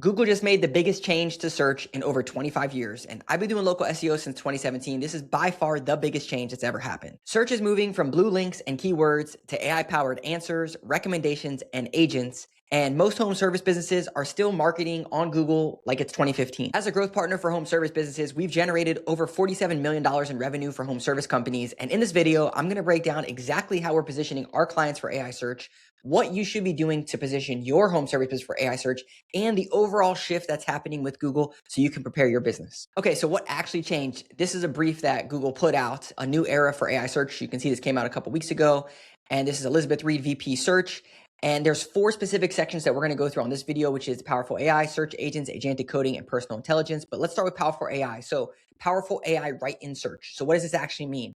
Google just made the biggest change to search in over 25 years, and I've been doing local SEO since 2017. This is by far the biggest change that's ever happened. Search is moving from blue links and keywords to AI-powered answers, recommendations, and agents, and most home service businesses are still marketing on Google like it's 2015. As a growth partner for home service businesses, we've generated over $47 million in revenue for home service companies, and in this video, I'm gonna break down exactly how we're positioning our clients for AI search, what you should be doing to position your home service business for AI search, and the overall shift that's happening with Google so you can prepare your business. Okay, so what actually changed? This is a brief that Google put out, a new era for AI search. You can see this came out a couple weeks ago, and this is Elizabeth Reed, VP Search. And there's 4 specific sections that we're going to go through on this video, which is powerful AI, search agents, agentic coding, and personal intelligence. But let's start with powerful AI. So powerful AI right in search. So what does this actually mean?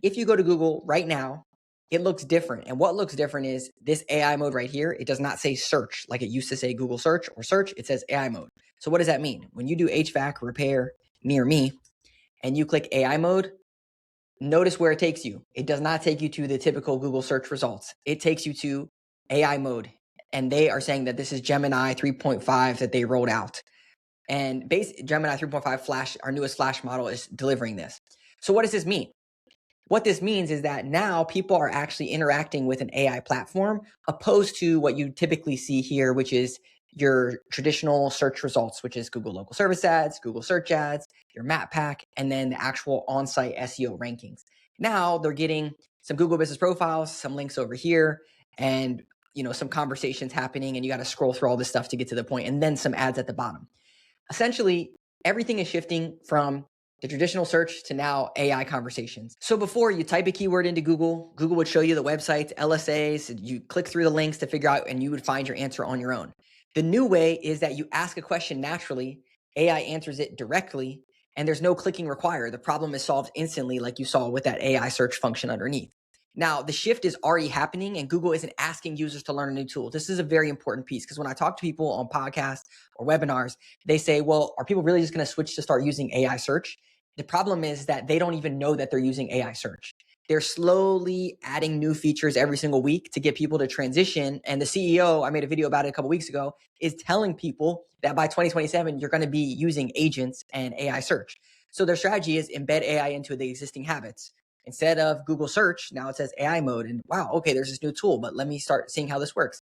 If you go to Google right now, it looks different. And what looks different is this AI mode right here. It does not say search like it used to say Google search or search. It says AI mode. So what does that mean? When you do HVAC repair near me and you click AI mode, notice where it takes you. It does not take you to the typical Google search results. It takes you to AI mode. And they are saying that this is Gemini 3.5 that they rolled out. And Gemini 3.5 Flash, our newest Flash model, is delivering this. So what does this mean? What this means is that now people are actually interacting with an AI platform opposed to what you typically see here, which is your traditional search results, which is Google local service ads, Google search ads, your map pack, and then the actual on-site SEO rankings. Now they're getting some Google business profiles, some links over here, and some conversations happening, and you got to scroll through all this stuff to get to the point, and then some ads at the bottom. Essentially, everything is shifting from the traditional search to now AI conversations. So before you type a keyword into Google, Google would show you the websites, LSAs, you click through the links to figure out, and you would find your answer on your own. The new way is that you ask a question naturally, AI answers it directly, and there's no clicking required. The problem is solved instantly like you saw with that AI search function underneath. Now, the shift is already happening, and Google isn't asking users to learn a new tool. This is a very important piece because when I talk to people on podcasts or webinars, they say, well, are people really just going to switch to start using AI search? The problem is that they don't even know that they're using AI search. They're slowly adding new features every single week to get people to transition. And the CEO, I made a video about it a couple weeks ago, is telling people that by 2027, you're going to be using agents and AI search. So their strategy is embed AI into the existing habits. Instead of Google search, now it says AI mode. And wow, okay, there's this new tool, but let me start seeing how this works.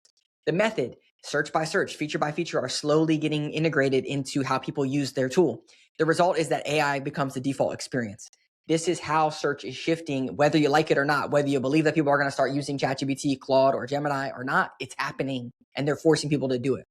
The method, search by search, feature by feature, are slowly getting integrated into how people use their tool. The result is that AI becomes the default experience. This is how search is shifting, whether you like it or not, whether you believe that people are going to start using ChatGPT, Claude, or Gemini or not, it's happening, and they're forcing people to do it.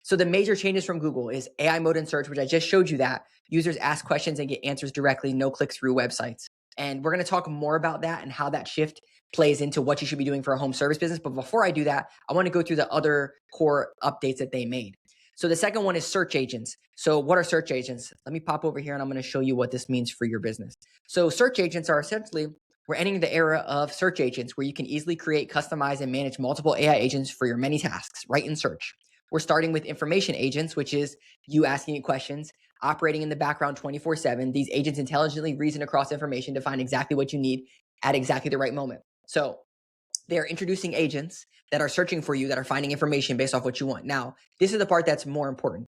So the major changes from Google is AI mode in search, which I just showed you that. Users ask questions and get answers directly, no click-through websites. And we're going to talk more about that and how that shift plays into what you should be doing for a home service business. But before I do that, I want to go through the other core updates that they made. So the second one is search agents. So what are search agents? Let me pop over here and I'm going to show you what this means for your business. So search agents are essentially, we're entering the era of search agents where you can easily create, customize, and manage multiple AI agents for your many tasks right in search. We're starting with information agents, which is you asking it questions, operating in the background 24/7. These agents intelligently reason across information to find exactly what you need at exactly the right moment. So they're introducing agents that are searching for you, that are finding information based off what you want. Now, this is the part that's more important,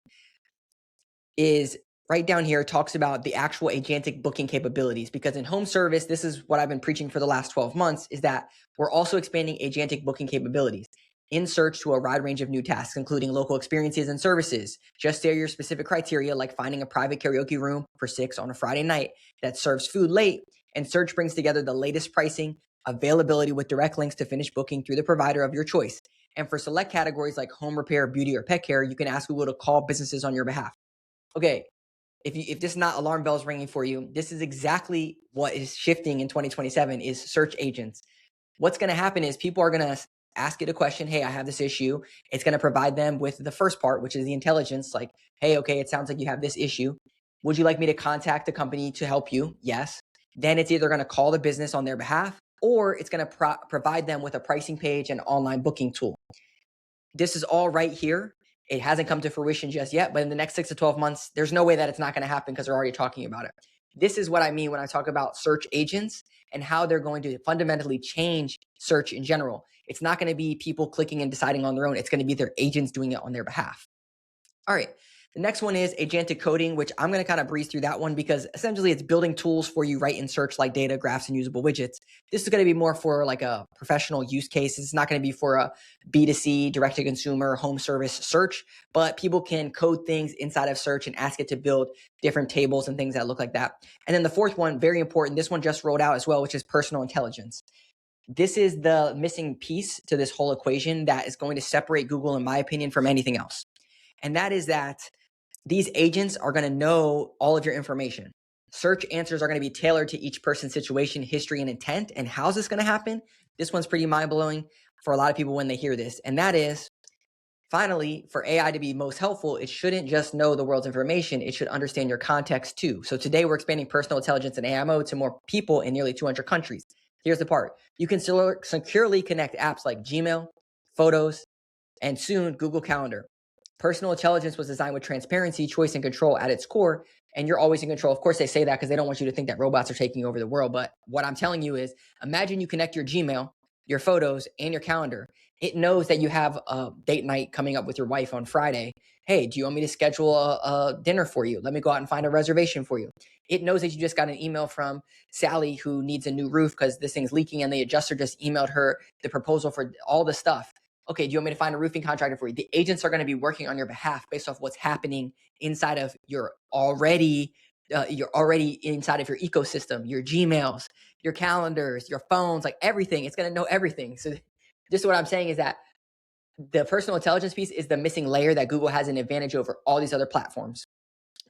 is right down here talks about the actual agentic booking capabilities, because in home service, this is what I've been preaching for the last 12 months, is that we're also expanding agentic booking capabilities in search to a wide range of new tasks, including local experiences and services. Just share your specific criteria, like finding a private karaoke room for 6 on a Friday night that serves food late, and search brings together the latest pricing, availability with direct links to finish booking through the provider of your choice. And for select categories like home repair, beauty, or pet care, you can ask Google to call businesses on your behalf. Okay, if this is not alarm bells ringing for you, this is exactly what is shifting in 2027 is search agents. What's going to happen is people are going to ask it a question. Hey, I have this issue. It's going to provide them with the first part, which is the intelligence. Like, hey, okay, it sounds like you have this issue. Would you like me to contact the company to help you? Yes. Then it's either going to call the business on their behalf, or it's going to provide them with a pricing page and online booking tool. This is all right here. It hasn't come to fruition just yet, but in the next 6 to 12 months, there's no way that it's not going to happen because they're already talking about it. This is what I mean when I talk about search agents and how they're going to fundamentally change search in general. It's not going to be people clicking and deciding on their own. It's going to be their agents doing it on their behalf. All right. The next one is agentic coding, which I'm going to kind of breeze through that one because essentially it's building tools for you right in search like data, graphs, and usable widgets. This is going to be more for like a professional use case. It's not going to be for a B2C, direct to consumer, home service search, but people can code things inside of search and ask it to build different tables and things that look like that. And then the fourth one, very important, this one just rolled out as well, which is personal intelligence. This is the missing piece to this whole equation that is going to separate Google, in my opinion, from anything else. And that is that these agents are going to know all of your information. Search answers are going to be tailored to each person's situation, history, and intent. And how's this going to happen? This one's pretty mind-blowing for a lot of people when they hear this. And that is, finally, for AI to be most helpful, it shouldn't just know the world's information. It should understand your context too. So today we're expanding personal intelligence and AI mode to more people in nearly 200 countries. Here's the part. You can securely connect apps like Gmail, Photos, and soon Google Calendar. Personal intelligence was designed with transparency, choice, and control at its core, and you're always in control. Of course, they say that because they don't want you to think that robots are taking over the world. But what I'm telling you is, imagine you connect your Gmail, your photos, and your calendar. It knows that you have a date night coming up with your wife on Friday. Hey, do you want me to schedule a dinner for you? Let me go out and find a reservation for you. It knows that you just got an email from Sally who needs a new roof because this thing's leaking, and the adjuster just emailed her the proposal for all the stuff. Okay, do you want me to find a roofing contractor for you? The agents are going to be working on your behalf based off what's happening inside of you're already inside of your ecosystem, your Gmails, your calendars, your phones, like everything. It's going to know everything. So just what I'm saying is that the personal intelligence piece is the missing layer that Google has an advantage over all these other platforms,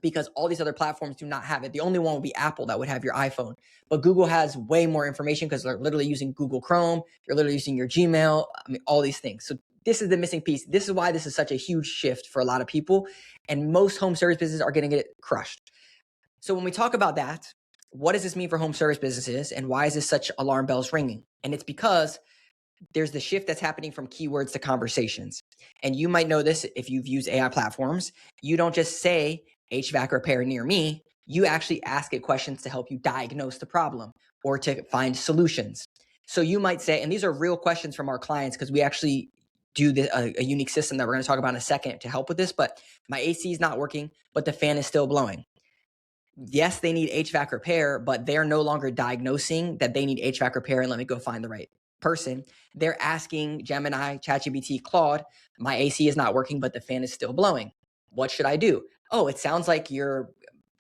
because all these other platforms do not have it. The only one would be Apple that would have your iPhone. But Google has way more information because they're literally using Google Chrome. You're literally using your Gmail. I mean, all these things. So this is the missing piece. This is why this is such a huge shift for a lot of people. And most home service businesses are going to get crushed. So when we talk about that, what does this mean for home service businesses? And why is this such alarm bells ringing? And it's because there's the shift that's happening from keywords to conversations. And you might know this if you've used AI platforms. You don't just say HVAC repair near me. You actually ask it questions to help you diagnose the problem or to find solutions. So you might say, and these are real questions from our clients because we actually do a unique system that we're going to talk about in a second to help with this, but my AC is not working, but the fan is still blowing. Yes, they need HVAC repair, but they're no longer diagnosing that they need HVAC repair and let me go find the right person. They're asking Gemini, ChatGPT, Claude, my AC is not working, but the fan is still blowing. What should I do? Oh, it sounds like your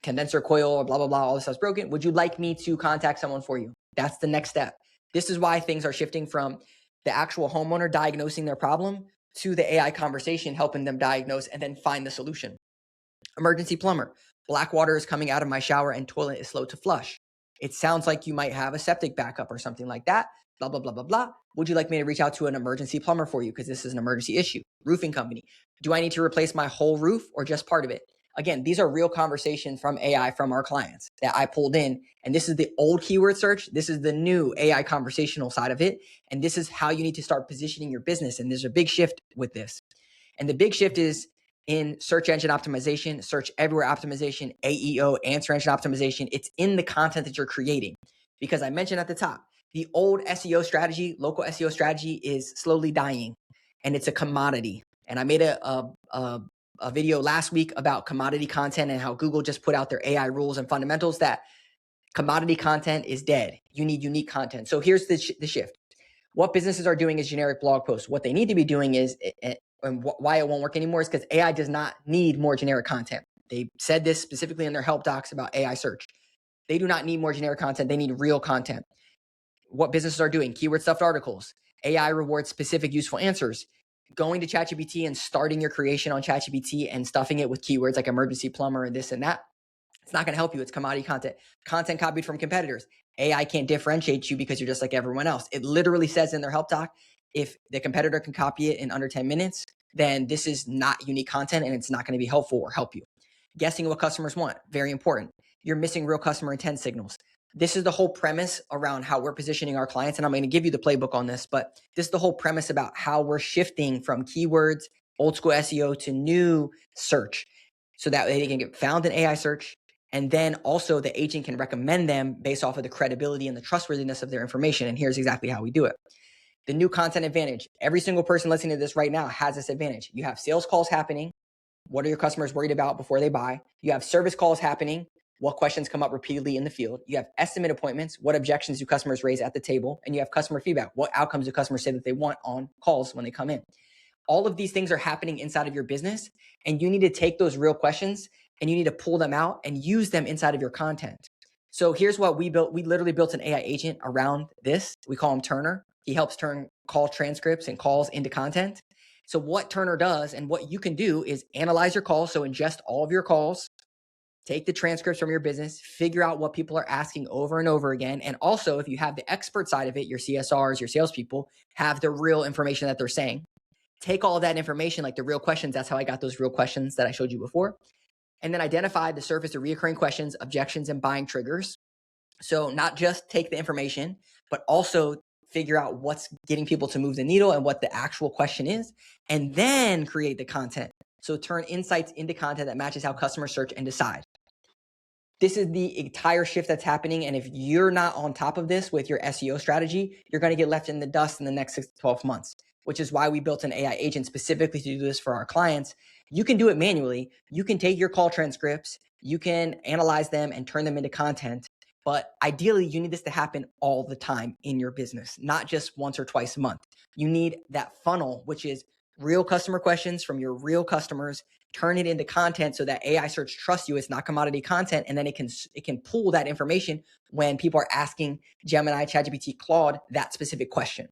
condenser coil or blah, blah, blah, all this stuff's broken. Would you like me to contact someone for you? That's the next step. This is why things are shifting from the actual homeowner diagnosing their problem to the AI conversation, helping them diagnose and then find the solution. Emergency plumber. Black water is coming out of my shower and toilet is slow to flush. It sounds like you might have a septic backup or something like that. Blah, blah, blah, blah, blah. Would you like me to reach out to an emergency plumber for you? Because this is an emergency issue. Roofing company. Do I need to replace my whole roof or just part of it? Again, these are real conversations from AI from our clients that I pulled in. And this is the old keyword search. This is the new AI conversational side of it. And this is how you need to start positioning your business. And there's a big shift with this. And the big shift is in search engine optimization, search everywhere optimization, AEO, answer engine optimization. It's in the content that you're creating. Because I mentioned at the top, the old SEO strategy, local SEO strategy is slowly dying and it's a commodity. And I made a video last week about commodity content and how Google just put out their AI rules and fundamentals that commodity content is dead. You need unique content. So here's the shift. What businesses are doing is generic blog posts. What they need to be doing is, and why it won't work anymore is because AI does not need more generic content. They said this specifically in their help docs about AI search. They do not need more generic content. They need real content. What businesses are doing, keyword stuffed articles. AI rewards specific useful answers. Going to ChatGPT and starting your creation on ChatGPT and stuffing it with keywords like emergency plumber and this and that. It's not going to help you. It's commodity content. Content copied from competitors. AI can't differentiate you because you're just like everyone else. It literally says in their help doc, if the competitor can copy it in under 10 minutes, then this is not unique content and it's not going to be helpful or help you. Guessing what customers want. Very important. You're missing real customer intent signals. This is the whole premise around how we're positioning our clients. And I'm going to give you the playbook on this, but this is the whole premise about how we're shifting from keywords, old school SEO to new search so that they can get found in AI search. And then also the agent can recommend them based off of the credibility and the trustworthiness of their information. And here's exactly how we do it. The new content advantage. Every single person listening to this right now has this advantage. You have sales calls happening. What are your customers worried about before they buy? You have service calls happening. What questions come up repeatedly in the field? You have estimate appointments. What objections do customers raise at the table? And you have customer feedback. What outcomes do customers say that they want on calls when they come in? All of these things are happening inside of your business, and you need to take those real questions and you need to pull them out and use them inside of your content. So here's what we built. We literally built an AI agent around this. We call him Turner. He helps turn call transcripts and calls into content. So what Turner does and what you can do is analyze your calls. So ingest all of your calls, take the transcripts from your business, figure out what people are asking over and over again. And also, if you have the expert side of it, your CSRs, your salespeople have the real information that they're saying. Take all of that information, like the real questions. That's how I got those real questions that I showed you before. And then identify the surface of recurring questions, objections, and buying triggers. So not just take the information, but also figure out what's getting people to move the needle and what the actual question is, and then create the content. So turn insights into content that matches how customers search and decide. This is the entire shift that's happening. And if you're not on top of this with your SEO strategy, you're going to get left in the dust in the next 6 to 12 months, which is why we built an AI agent specifically to do this for our clients. You can do it manually. You can take your call transcripts, you can analyze them and turn them into content. But ideally, you need this to happen all the time in your business, not just once or twice a month. You need that funnel, which is real customer questions from your real customers, turn it into content so that AI search trusts you. It's not commodity content. And then it can pull that information when people are asking Gemini, ChatGPT, Claude that specific question.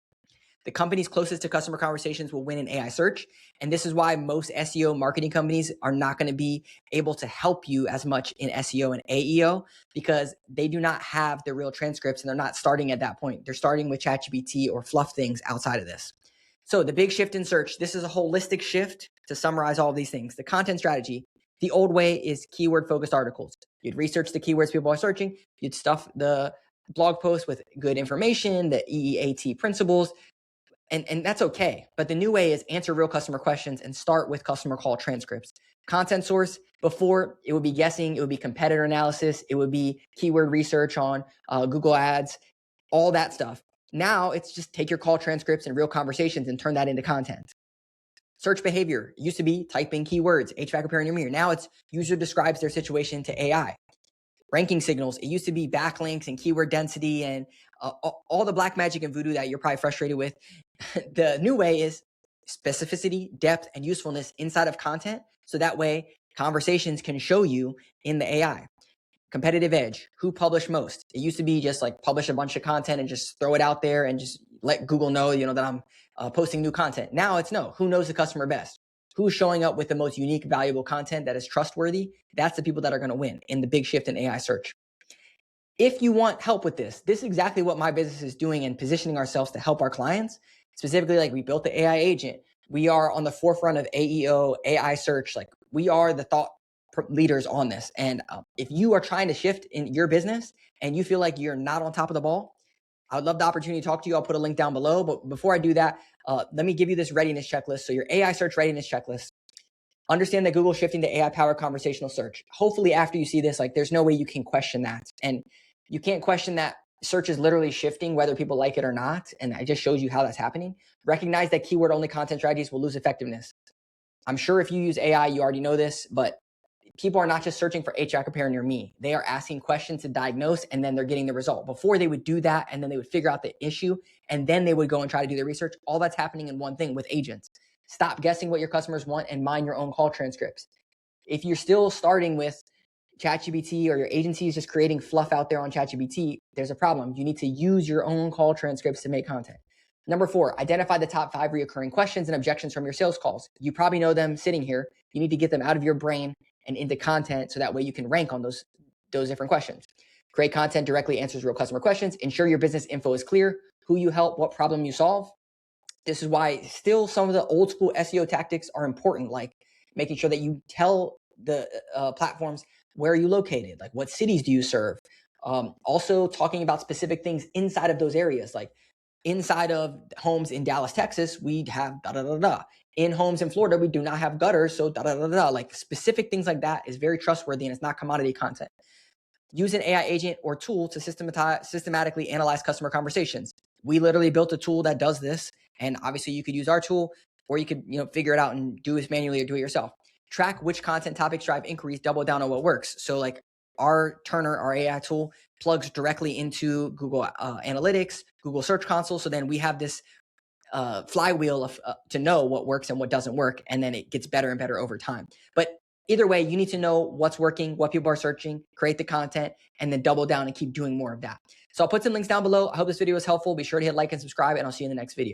The companies closest to customer conversations will win in AI search. And this is why most SEO marketing companies are not going to be able to help you as much in SEO and AEO because they do not have the real transcripts and they're not starting at that point. They're starting with ChatGPT or fluff things outside of this. So the big shift in search, this is a holistic shift to summarize all of these things. The content strategy, the old way is keyword focused articles. You'd research the keywords people are searching. You'd stuff the blog post with good information, the EEAT principles, and that's okay. But the new way is answer real customer questions and start with customer call transcripts. Content source, before it would be guessing, it would be competitor analysis, it would be keyword research on Google Ads, all that stuff. Now it's just take your call transcripts and real conversations and turn that into content. Search behavior, it used to be type in keywords, HVAC repair in your mirror. Now it's user describes their situation to AI. Ranking signals, it used to be backlinks and keyword density and all the black magic and voodoo that you're probably frustrated with. The new way is specificity, depth, and usefulness inside of content. So that way conversations can show you in the AI. Competitive edge, who published most? It used to be just like publish a bunch of content and just throw it out there and just let Google know, that I'm posting new content. Now it's no, who knows the customer best? Who's showing up with the most unique, valuable content that is trustworthy? That's the people that are going to win in the big shift in AI search. If you want help with this is exactly what my business is doing and positioning ourselves to help our clients. Specifically, like we built the AI agent. We are on the forefront of AEO, AI search. Like we are the thought leaders on this. And if you are trying to shift in your business and you feel like you're not on top of the ball, I would love the opportunity to talk to you. I'll put a link down below. But before I do that, let me give you this readiness checklist. So your AI search readiness checklist. Understand that Google's shifting to AI-powered conversational search. Hopefully after you see this, like there's no way you can question that. And you can't question that search is literally shifting whether people like it or not. And I just showed you how that's happening. Recognize that keyword-only content strategies will lose effectiveness. I'm sure if you use AI, you already know this, but people are not just searching for HVAC repair near me. They are asking questions to diagnose and then they're getting the result. Before they would do that and then they would figure out the issue and then they would go and try to do the research. All that's happening in one thing with agents. Stop guessing what your customers want and mine your own call transcripts. If you're still starting with ChatGPT or your agency is just creating fluff out there on ChatGPT, there's a problem. You need to use your own call transcripts to make content. Number 4, identify the top 5 recurring questions and objections from your sales calls. You probably know them sitting here. You need to get them out of your brain and into content so that way you can rank on those different questions. Create content directly answers real customer questions. Ensure your business info is clear, who you help, what problem you solve. This is why still some of the old school SEO tactics are important, like making sure that you tell the platforms where are you located, like what cities do you serve. Also talking about specific things inside of those areas, like inside of homes in Dallas, Texas, we have da-da-da-da. In homes in Florida, we do not have gutters, so da-da-da-da. Like specific things like that is very trustworthy and it's not commodity content. Use an AI agent or tool to systematically analyze customer conversations. We literally built a tool that does this, and obviously you could use our tool or you could figure it out and do this manually or do it yourself. track which content topics drive inquiries, double down on what works. So like our Turner, our AI tool, plugs directly into Google Analytics, Google Search Console. So then we have this flywheel of to know what works and what doesn't work, and then it gets better and better over time. But either way, you need to know what's working, what people are searching, create the content, and then double down and keep doing more of that. So I'll put some links down below. I hope this video was helpful. Be sure to hit like and subscribe, and I'll see you in the next video.